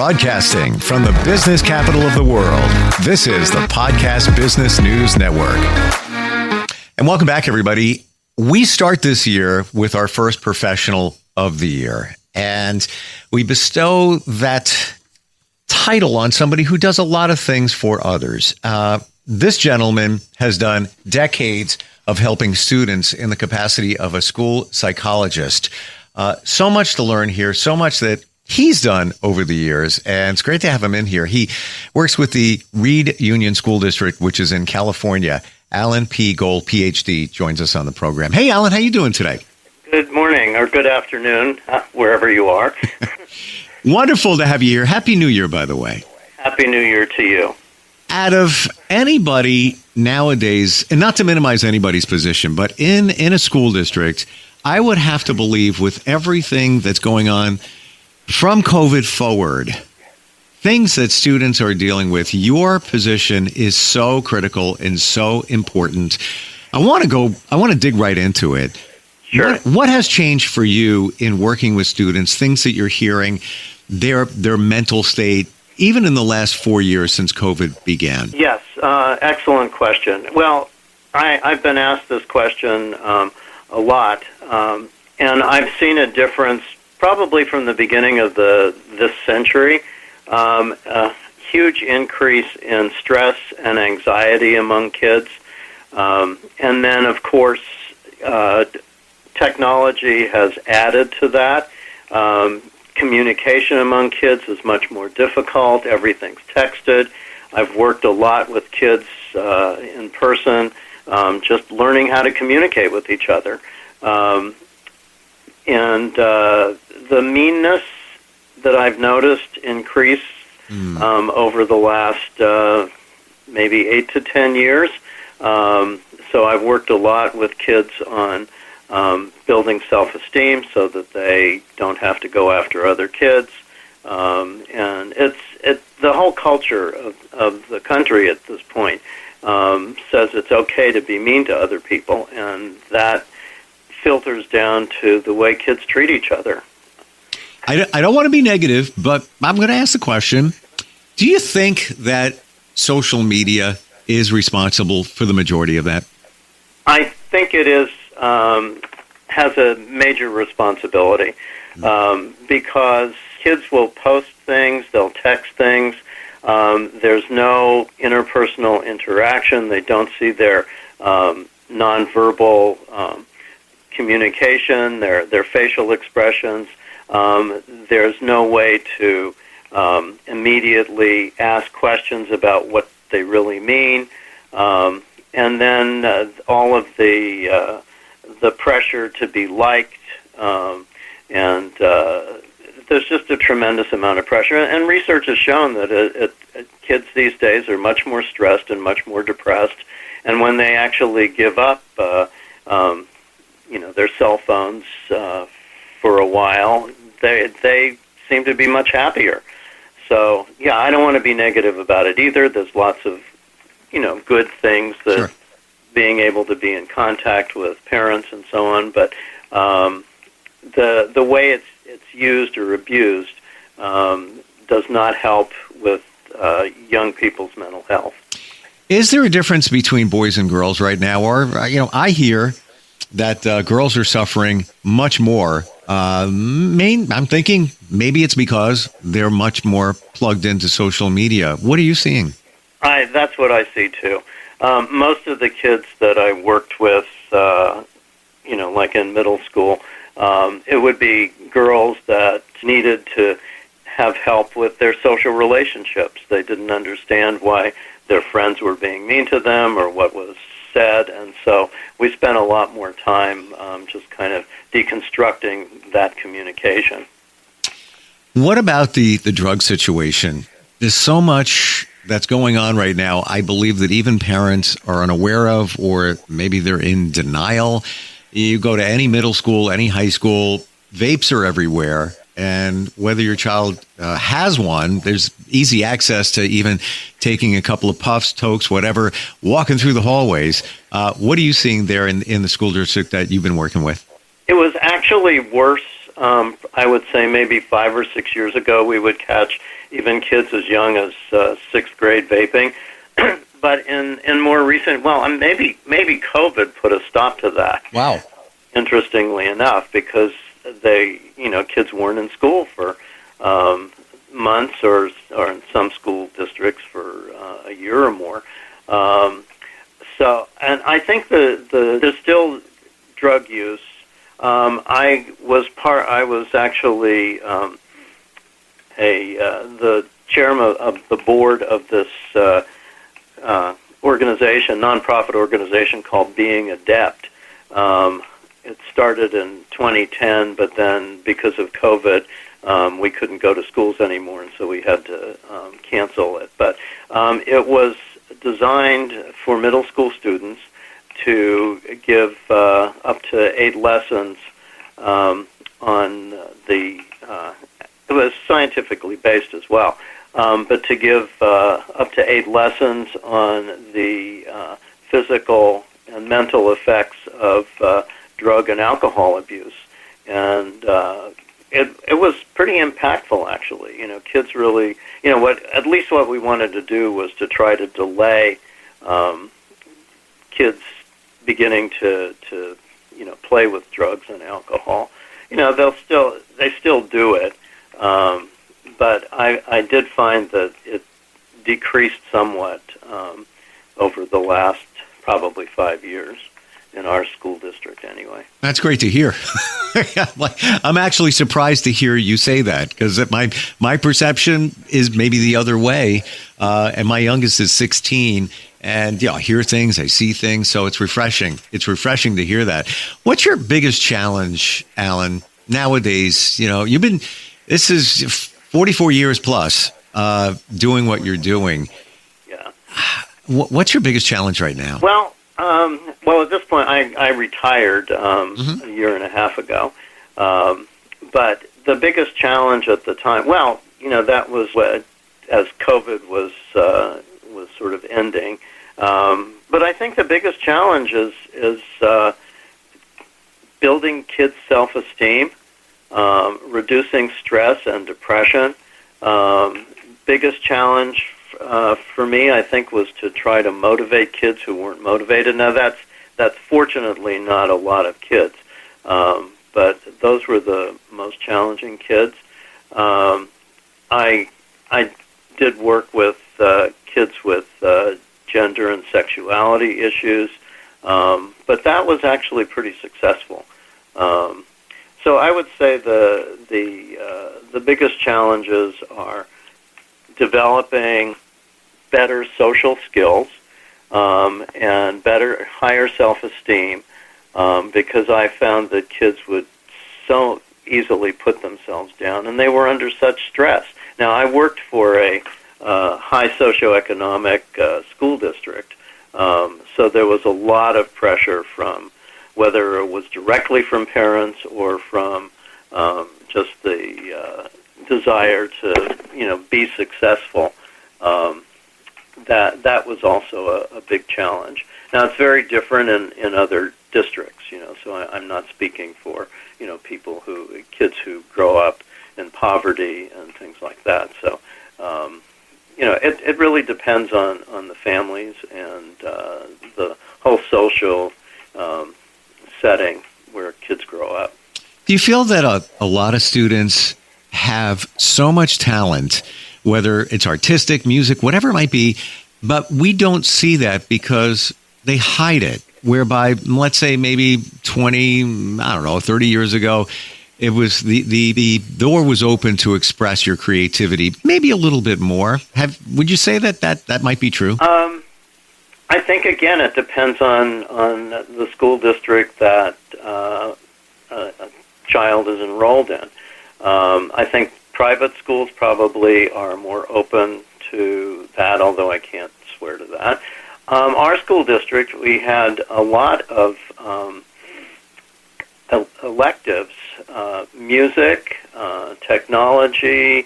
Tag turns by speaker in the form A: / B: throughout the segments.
A: Broadcasting from the business capital of the world, this is the Podcast Business News Network. And welcome back, everybody. We start this year with our first professional of the year, and we bestow that title on somebody who does a lot of things for others. This gentleman has done decades of helping students in the capacity of a school psychologist. So much to learn here, so much that he's done over the years, and it's great to have him in here. He works with the Reed Union School District, which is in California. Allan P. Gold, PhD, joins us on the program. Hey, Allan, how you doing today?
B: Good morning or good afternoon, wherever you are.
A: Wonderful to have you here. Happy New Year, by the way.
B: Happy New Year to you.
A: Out of anybody nowadays, and not to minimize anybody's position, but in a school district, I would have to believe with everything that's going on from COVID forward, things that students are dealing with, your position is so critical and so important. I want to dig right into it.
B: Sure.
A: What has changed for you in working with students, things that you're hearing, their mental state, even in the last 4 years since COVID began?
B: Yes, excellent question. Well, I've been asked this question a lot, and I've seen a difference probably from the beginning of this century. A huge increase in stress and anxiety among kids. And then, of course, technology has added to that. Communication among kids is much more difficult. Everything's texted. I've worked a lot with kids in person, just learning how to communicate with each other. And the meanness that I've noticed increase over the last maybe 8 to 10 years. So I've worked a lot with kids on building self-esteem so that they don't have to go after other kids. And it's the whole culture of the country at this point says it's okay to be mean to other people, and that filters down to the way kids treat each other.
A: I don't want to be negative, but I'm going to ask the question. Do you think that social media is responsible for the majority of that? I
B: think it is, has a major responsibility because kids will post things, they'll text things. There's no interpersonal interaction. They don't see their nonverbal communication, their facial expressions. There's no way to immediately ask questions about what they really mean. And then all of the pressure to be liked, and there's just a tremendous amount of pressure. And research has shown that kids these days are much more stressed and much more depressed. And when they actually give up, their cell phones for a while, they seem to be much happier. So, yeah, I don't want to be negative about it either. There's lots of, good things that
A: Sure.
B: being able to be in contact with parents and so on, but the way it's used or abused does not help with young people's mental health.
A: Is there a difference between boys and girls right now? Or, I hear that girls are suffering much more. I'm thinking maybe it's because they're much more plugged into social media. What are you seeing?
B: That's what I see, too. Most of the kids that I worked with, like in middle school, it would be girls that needed to have help with their social relationships. They didn't understand why their friends were being mean to them or what was said, and so we spent a lot more time just kind of deconstructing that communication.
A: What about the drug situation? There's so much that's going on right now. I believe that even parents are unaware of, or maybe they're in denial. You go to any middle school, any high school, vapes are everywhere. And whether your child has one, there's easy access to even taking a couple of puffs, tokes, whatever, walking through the hallways. What are you seeing there in the school district that you've been working with?
B: It was actually worse I would say maybe 5 or 6 years ago, we would catch even kids as young as sixth grade vaping. But in more recent, maybe COVID put a stop to that.
A: Wow.
B: Interestingly enough, because kids weren't in school for months, or in some school districts for a year or more. And I think there's still drug use. I was actually the chairman of the board of this nonprofit organization called Being Adept. It started in 2010, but then because of COVID, we couldn't go to schools anymore, and so we had to cancel it. But it was designed for middle school students to give up to 8 lessons on the. It was scientifically based as well, but to give up to 8 lessons on the physical and mental effects of drug and alcohol abuse, and it was pretty impactful, actually. Kids really, at least what we wanted to do was to try to delay kids beginning to play with drugs and alcohol. They still do it, but I did find that it decreased somewhat over the last probably 5 years. In our school district, anyway.
A: That's great to hear. I'm actually surprised to hear you say that, because my perception is maybe the other way. And my youngest is 16, and I hear things, I see things, so it's refreshing. It's refreshing to hear that. What's your biggest challenge, Allan, nowadays? This is 44 years plus doing what you're doing.
B: Yeah.
A: What's your biggest challenge right now?
B: Well, at this point, I retired a year and a half ago. But the biggest challenge at the time, that was as COVID was sort of ending. But I think the biggest challenge is building kids' self-esteem, reducing stress and depression. Biggest challenge for me, I think, was to try to motivate kids who weren't motivated. Now, that's fortunately not a lot of kids, but those were the most challenging kids. I did work with kids with gender and sexuality issues, but that was actually pretty successful. So I would say the biggest challenges are developing better social skills and higher self-esteem, because I found that kids would so easily put themselves down, and they were under such stress. Now, I worked for a high socioeconomic school district, so there was a lot of pressure from, whether it was directly from parents or from just the desire to, be successful. That was also a big challenge. Now, it's very different in other districts, so I'm not speaking for, kids who grow up in poverty and things like that. So, it really depends on the families and the whole social setting where kids grow up.
A: Do you feel that a lot of students have so much talent, whether it's artistic, music, whatever it might be, but we don't see that because they hide it? Whereby, let's say maybe 30 years ago, it was the door was open to express your creativity, maybe a little bit more. Would you say that might be true?
B: I think, again, it depends on the school district that a child is enrolled in. I think private schools probably are more open to that, although I can't swear to that. Our school district, we had a lot of electives, music, technology.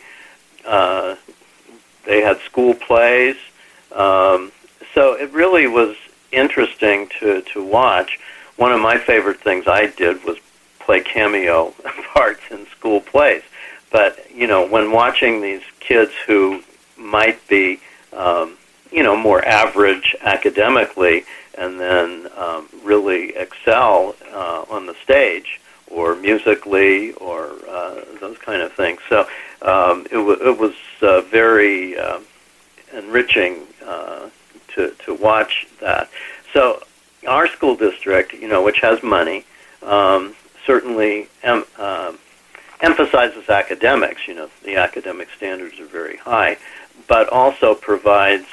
B: They had school plays. So it really was interesting to watch. One of my favorite things I did was play cameo parts in school plays. But, when watching these kids who might be, more average academically and then really excel on the stage or musically or those kind of things. So it was very enriching to watch that. So our school district, which has money, certainly emphasizes academics. The academic standards are very high, but also provides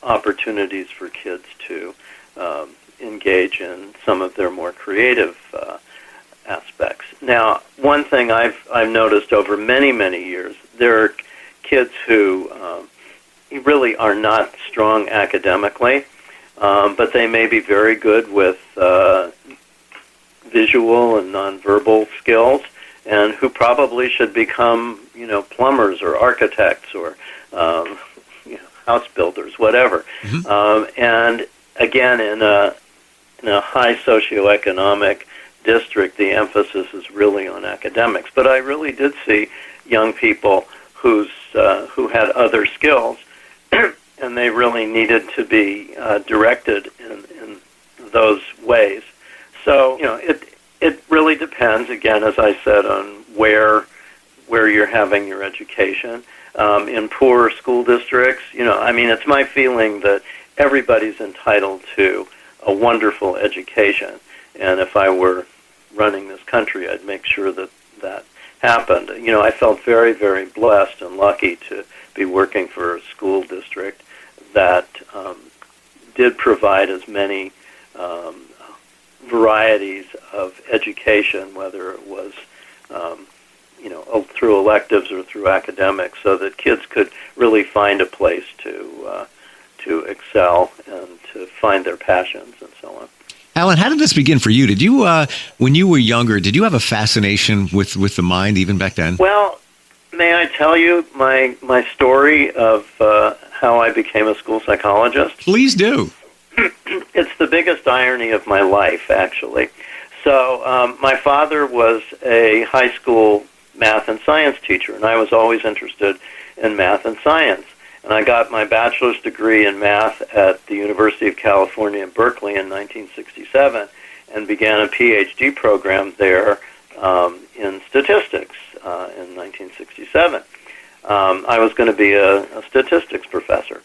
B: opportunities for kids to engage in some of their more creative aspects. Now, one thing I've noticed over many, many years, there are kids who really are not strong academically, but they may be very good with visual and nonverbal skills, and who probably should become, plumbers or architects or house builders, whatever. Mm-hmm. And again, in a high socioeconomic district, the emphasis is really on academics. But I really did see young people who had other skills, and they really needed to be directed in those ways. So, it really depends, again, as I said, on where you're having your education. In poor school districts, it's my feeling that everybody's entitled to a wonderful education. And if I were running this country, I'd make sure that that happened. I felt very, very blessed and lucky to be working for a school district that did provide as many varieties of education, whether it was through electives or through academics, so that kids could really find a place to excel and to find their passions and so on.
A: Allan, how did this begin for you? Did you, when you were younger, did you have a fascination with the mind even back then?
B: Well, may I tell you my story of how I became a school psychologist?
A: Please do.
B: It's the biggest irony of my life, actually. So my father was a high school math and science teacher, and I was always interested in math and science. And I got my bachelor's degree in math at the University of California in Berkeley in 1967 and began a PhD program there in statistics in 1967. I was going to be a statistics professor.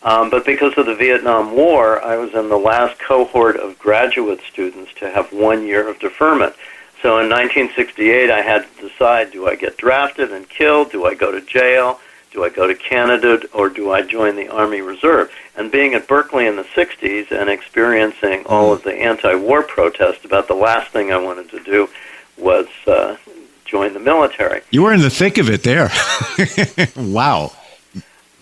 B: But because of the Vietnam War, I was in the last cohort of graduate students to have 1 year of deferment. So in 1968, I had to decide, do I get drafted and killed? Do I go to jail? Do I go to Canada, or do I join the Army Reserve? And being at Berkeley in the 60s and experiencing all of the anti-war protests, about the last thing I wanted to do was join the military.
A: You were in the thick of it there. Wow.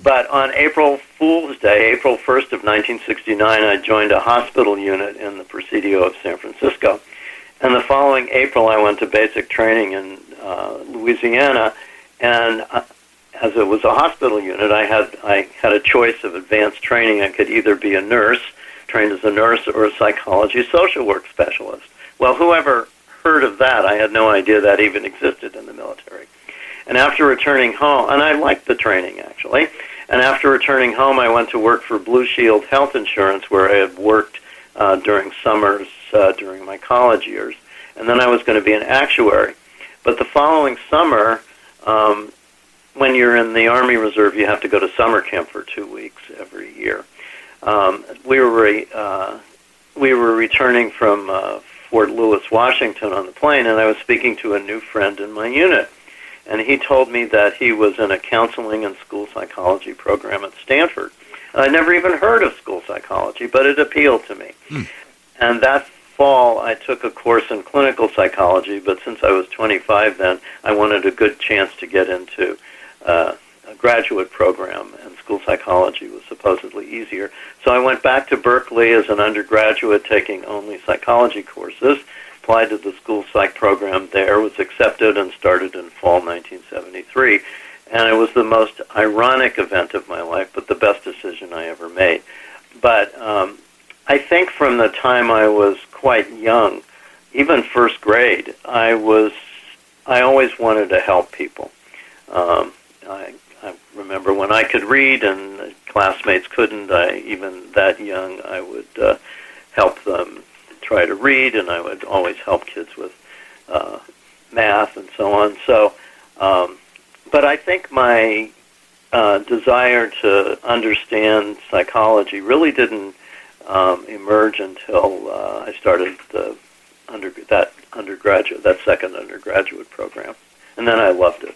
B: But on April Fool's Day, April 1st of 1969, I joined a hospital unit in the Presidio of San Francisco. And the following April, I went to basic training in Louisiana, and as it was a hospital unit, I had a choice of advanced training. I could either be a nurse, trained as a nurse, or a psychology social work specialist. Well, whoever heard of that? I had no idea that even existed in the military. And after returning home, and I liked the training, actually, and after returning home, I went to work for Blue Shield Health Insurance, where I had worked during summers during my college years. And then I was going to be an actuary. But the following summer, when you're in the Army Reserve, you have to go to summer camp for 2 weeks every year. We were returning from Fort Lewis, Washington on the plane, and I was speaking to a new friend in my unit. And he told me that he was in a counseling and school psychology program at Stanford. And I'd never even heard of school psychology, but it appealed to me. And that fall, I took a course in clinical psychology, but since I was 25 then, I wanted a good chance to get into a graduate program, and school psychology was supposedly easier. So I went back to Berkeley as an undergraduate, taking only psychology courses, applied to the school psych program there, was accepted, and started in fall 1973. And it was the most ironic event of my life, but the best decision I ever made. But I think from the time I was quite young, even first grade, I always wanted to help people. I remember when I could read and classmates couldn't. Even that young, I would help them try to read, and I would always help kids with math and so on. So, but I think my desire to understand psychology really didn't emerge until I started that second undergraduate program, and then I loved it.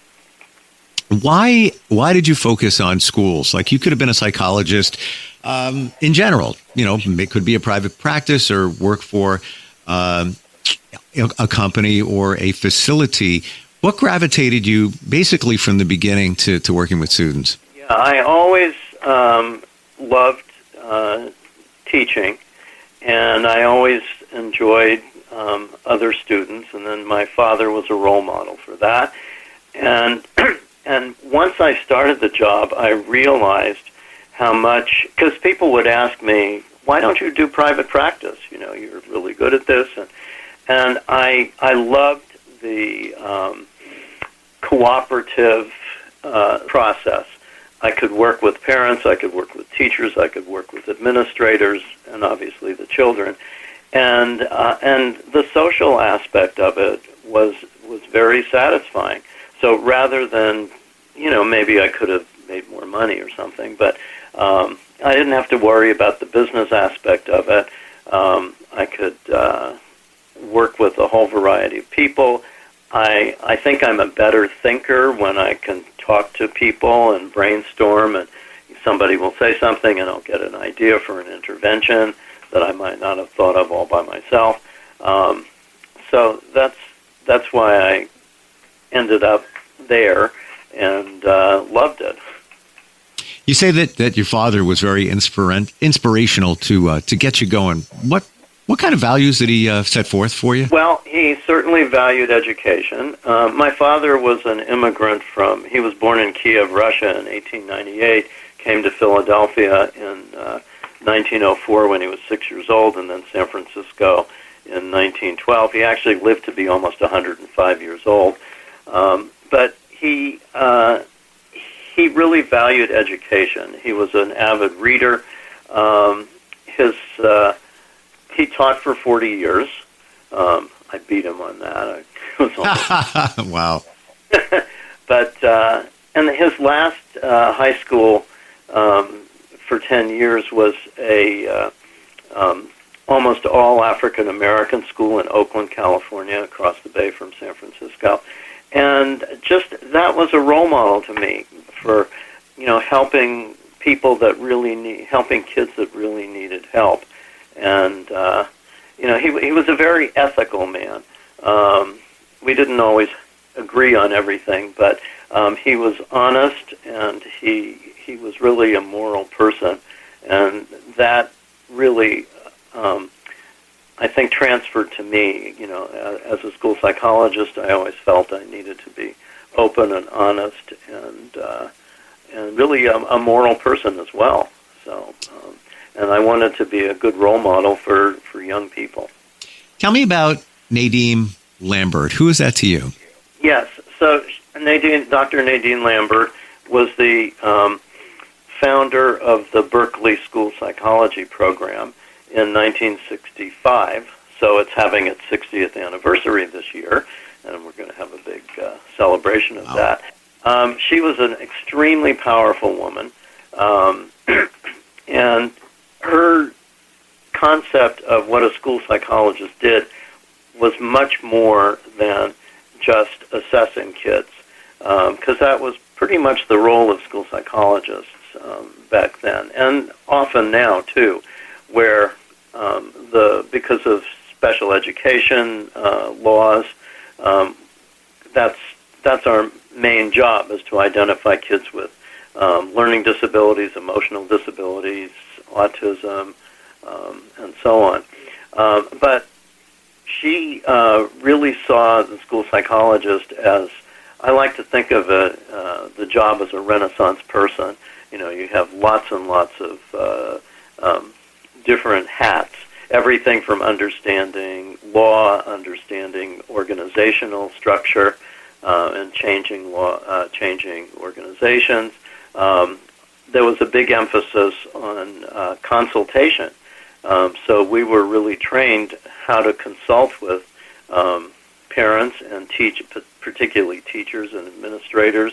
A: Why did you focus on schools? Like, you could have been a psychologist in general. You know, it could be a private practice or work for a company or a facility. What gravitated you basically from the beginning to working with students?
B: Yeah, I always loved teaching, and I always enjoyed other students, and then my father was a role model for that. And and once I started the job, I realized how much, because people would ask me, why don't you do private practice? You know, you're really good at this. And I loved the cooperative process. I could work with parents, I could work with teachers, I could work with administrators, and obviously the children. And the social aspect of it was very satisfying. So rather than, you know, maybe I could have made more money or something, but I didn't have to worry about the business aspect of it. I could work with a whole variety of people. I think I'm a better thinker when I can talk to people and brainstorm, and somebody will say something and I'll get an idea for an intervention that I might not have thought of all by myself. So that's why I ended up there and loved it.
A: You say that your father was very inspirational to get you going. What kind of values did he set forth for you?
B: Well, he certainly valued education. My father was an immigrant he was born in Kiev, Russia in 1898, came to Philadelphia in 1904 when he was 6 years old, and then San Francisco in 1912. He actually lived to be almost 105 years old. But he really valued education. He was an avid reader. He taught for 40 years. I beat him on that.
A: Wow.
B: But and his last high school for 10 years was a almost all African American school in Oakland, California, across the bay from San Francisco. And just that was a role model to me for, you know, helping people that helping kids that really needed help. And you know, he was a very ethical man. We didn't always agree on everything, but he was honest, and he was really a moral person, and that really I think transferred to me. You know, as a school psychologist, I always felt I needed to be open and honest, and really a moral person as well. So, and I wanted to be a good role model for young people.
A: Tell me about Nadine Lambert. Who is that to you?
B: Yes, so Dr. Nadine Lambert was the founder of the Berkeley School Psychology program in 1965, so it's having its 60th anniversary this year, and we're going to have a big celebration of that. She was an extremely powerful woman, and her concept of what a school psychologist did was much more than just assessing kids, because that was pretty much the role of school psychologists back then, and often now too, where because of special education laws, that's our main job, is to identify kids with learning disabilities, emotional disabilities, autism, and so on. But she really saw the school psychologist as, I like to think of the job as a Renaissance person. You know, you have lots and lots of different hats. everything from understanding law, understanding organizational structure, and changing organizations. There was a big emphasis on consultation. So we were really trained how to consult with parents and particularly teachers and administrators.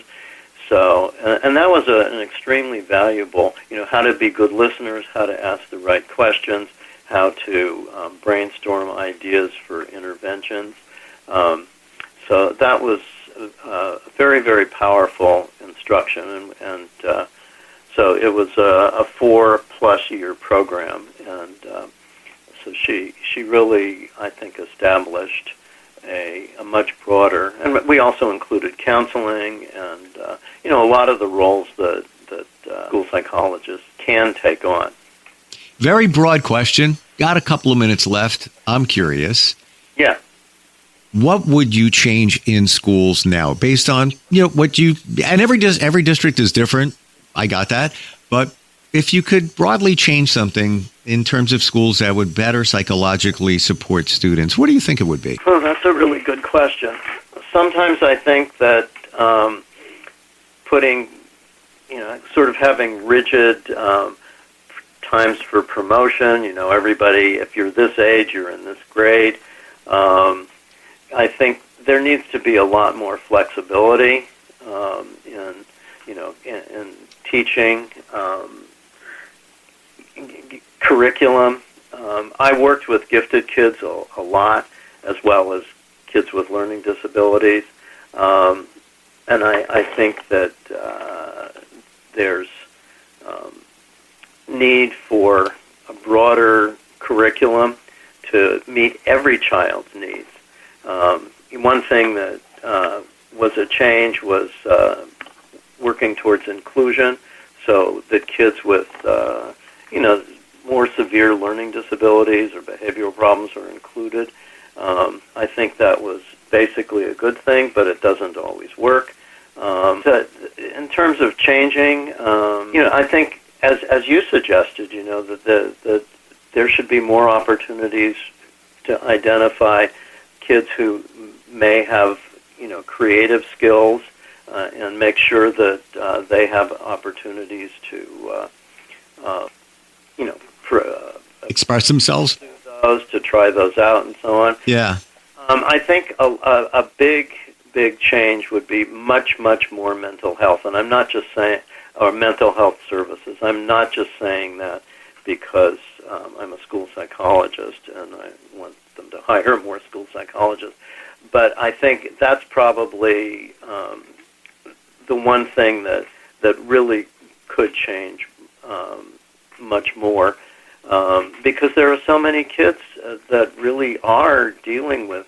B: So, and that was an extremely valuable, how to be good listeners, how to ask the right questions, how to brainstorm ideas for interventions. So that was very, very powerful instruction, and so it was a 4+ year program, and so she really, I think, established a much broader, and we also included counseling and a lot of the roles that school psychologists can take on.
A: Very broad question. Got a couple of minutes left. I'm curious.
B: Yeah.
A: What would you change in schools now, based on what you? And every district is different. I got that, but if you could broadly change something in terms of schools that would better psychologically support students, what do you think it would be?
B: Oh, that's a really good question. Sometimes I think that putting, sort of having rigid times for promotion, everybody, if you're this age, you're in this grade. I think there needs to be a lot more flexibility in teaching, curriculum. I worked with gifted kids a lot, as well as kids with learning disabilities, and I think that there's need for a broader curriculum to meet every child's needs. One thing that was a change was working towards inclusion, so that kids with more severe learning disabilities or behavioral problems are included. I think that was basically a good thing, but it doesn't always work. In terms of changing, I think, as you suggested, that there should be more opportunities to identify kids who may have, creative skills, and make sure that they have opportunities to,
A: express themselves,
B: to try those out, and so on.
A: Yeah.
B: I think a big change would be much more mental health, and I'm not just saying, or mental health services. I'm not just saying that because I'm a school psychologist and I want them to hire more school psychologists, but I think that's probably the one thing that really could change much more, because there are so many kids that really are dealing with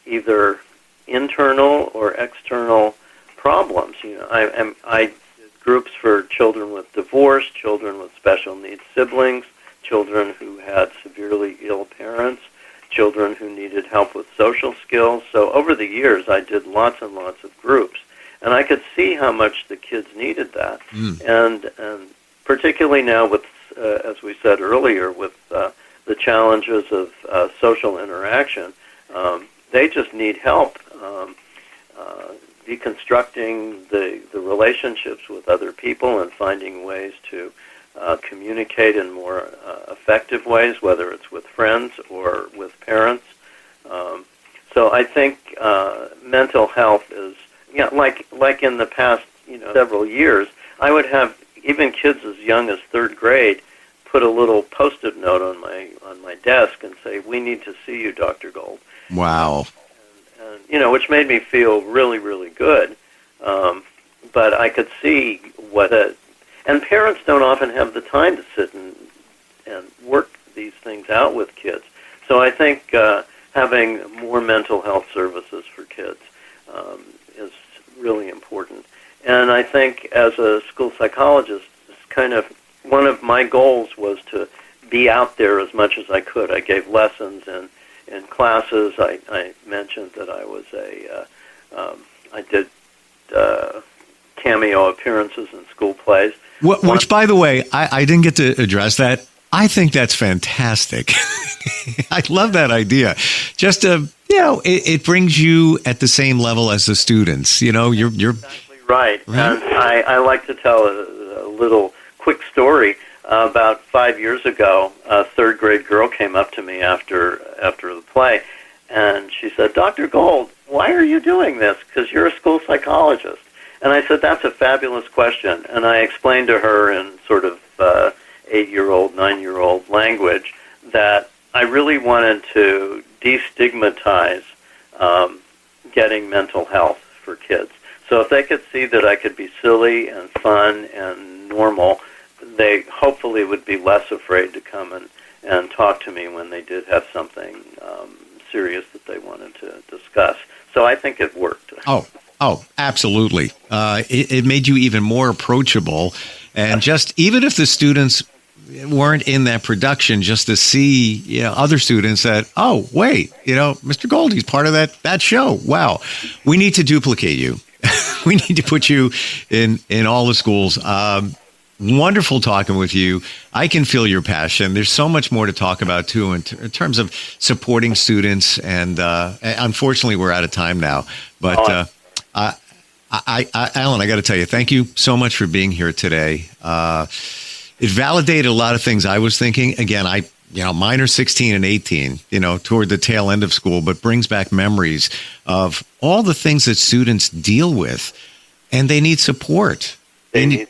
B: either internal or external problems. I did groups for children with divorce, children with special needs siblings, children who had severely ill parents, children who needed help with social skills. So over the years, I did lots and lots of groups, and I could see how much the kids needed that. And particularly now with, as we said earlier, with the challenges of social interaction, they just need help deconstructing the relationships with other people and finding ways to communicate in more effective ways, whether it's with friends or with parents. So I think mental health is, like in the past, several years, I would have even kids as young as third grade put a little Post-it note on my desk and say, "We need to see you, Dr. Gold."
A: Wow.
B: And which made me feel really, really good. But I could see and parents don't often have the time to sit and work these things out with kids. So I think having more mental health services for kids is really important. And I think as a school psychologist, it's kind of one of my goals was to be out there as much as I could. I gave lessons in classes. I mentioned that I was I did cameo appearances in school plays.
A: Which, by the way, I didn't get to address that. I think that's fantastic. I love that idea. Just it brings you at the same level as the students. You're
B: exactly right. And I like to tell a little quick story. About 5 years ago, a third grade girl came up to me after the play, and she said, "Dr. Gold, why are you doing this? Because you're a school psychologist." And I said, "That's a fabulous question." And I explained to her in sort of 8-year-old, 9-year-old language that I really wanted to destigmatize getting mental health for kids. So if they could see that I could be silly and fun and normal, they hopefully would be less afraid to come and talk to me when they did have something serious that they wanted to discuss. So I think it worked.
A: Oh, absolutely. It made you even more approachable. And just even if the students weren't in that production, just to see other students that, oh, wait, Mr. Gold, he's part of that show. Wow. We need to duplicate you. We need to put you in all the schools. Wonderful talking with you. I can feel your passion. There's so much more to talk about, too, in terms of supporting students. And unfortunately, we're out of time now. But Allan, I got to tell you, thank you so much for being here today. It validated a lot of things I was thinking. Again, mine are 16 and 18, toward the tail end of school, but brings back memories of all the things that students deal with, and they need support.
B: They need support.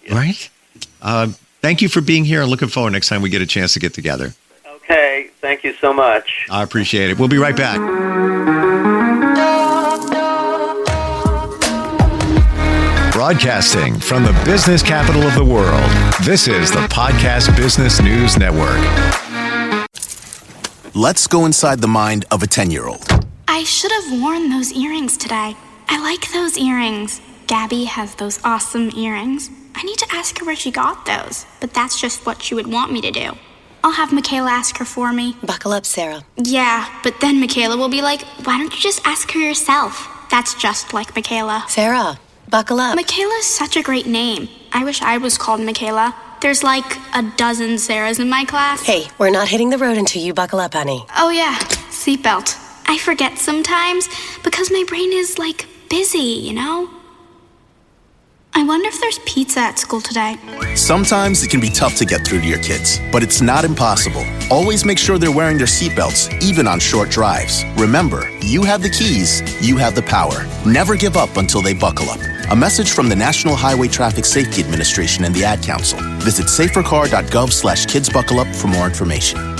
B: Yes.
A: Right? Thank you for being here. I'm looking forward next time we get a chance to get together.
B: Okay. Thank you so much.
A: I appreciate it. We'll be right back. Broadcasting from the business capital of the world, this is the Podcast Business News Network.
C: Let's go inside the mind of a 10-year-old.
D: I should have worn those earrings today. I like those earrings. Gabby has those awesome earrings. I need to ask her where she got those, but that's just what she would want me to do. I'll have Michaela ask her for me.
E: Buckle up, Sarah.
D: Yeah, but then Michaela will be like, why don't you just ask her yourself? That's just like Michaela.
E: Sarah, buckle up.
D: Michaela's such a great name. I wish I was called Michaela. There's like a dozen Sarahs in my class.
E: Hey, we're not hitting the road until you buckle up, honey.
D: Oh yeah, seatbelt. I forget sometimes because my brain is like busy, I wonder if there's pizza at school today.
C: Sometimes it can be tough to get through to your kids, but it's not impossible. Always make sure they're wearing their seatbelts, even on short drives. Remember, you have the keys, you have the power. Never give up until they buckle up. A message from the National Highway Traffic Safety Administration and the Ad Council. Visit safercar.gov/kidsbuckleup for more information.